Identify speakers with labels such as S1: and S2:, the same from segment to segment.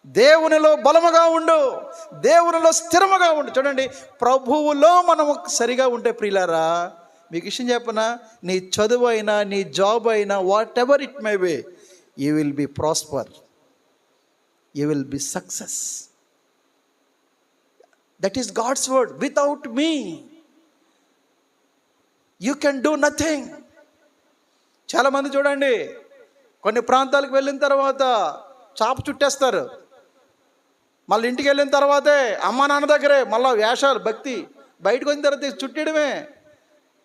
S1: దేవునిలో బలముగా ఉండు, దేవునిలో స్థిరముగా ఉండు. చూడండి, ప్రభువులో మనం సరిగా ఉంటే ప్రియులారా, మీకు విషయం చెప్పనా, నీ చదువు అయినా నీ జాబ్ అయినా whatever it may be, you will be prosper, you will be success. That is God's word. Without me you can do nothing. చాలామంది చూడండి, కొన్ని ప్రాంతాలకు వెళ్ళిన తర్వాత చాప చుట్టేస్తారు, మళ్ళీ ఇంటికి వెళ్ళిన తర్వాతే అమ్మ నాన్న దగ్గరే మళ్ళీ వేషాలు, భక్తి. బయటకు వచ్చిన తర్వాత చుట్టడమే,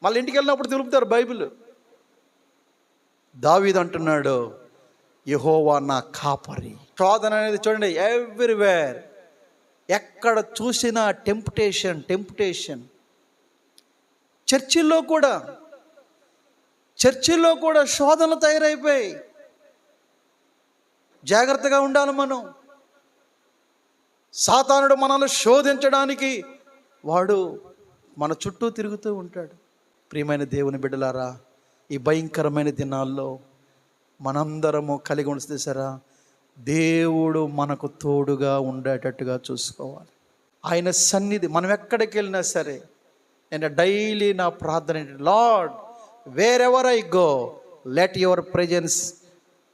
S1: మళ్ళీ ఇంటికి వెళ్ళినప్పుడు తెలుపుతారు బైబిల్. దావీదు అంటున్నాడు, యెహోవా నా కాపరి. శోధన అనేది చూడండి ఎవ్రీవేర్, ఎక్కడ చూసినా టెంప్టేషన్. చర్చిల్లో కూడా శోధనలు తయారైపోయి. జాగ్రత్తగా ఉండాలి మనం. సాతానుడు మనల్ని శోధించడానికి వాడు మన చుట్టూ తిరుగుతూ ఉంటాడు. ప్రియమైన దేవుని బిడ్డలారా, ఈ భయంకరమైన దినాల్లో మనందరము కలిగి ఉంటే సరా, దేవుడు మనకు తోడుగా ఉండేటట్టుగా చూసుకోవాలి. ఆయన సన్నిధి మనం ఎక్కడికి వెళ్ళినా సరే, నేను డైలీ నా ప్రార్థన ఏంటి, lord wear ever I go let your presence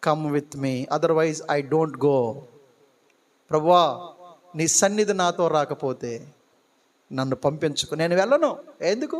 S1: come with me, otherwise I don't go. ప్రభువా, నీ సన్నిధి నాతో రాకపోతే నన్ను పంపించుకో, నేను వెళ్ళను. ఎందుకు?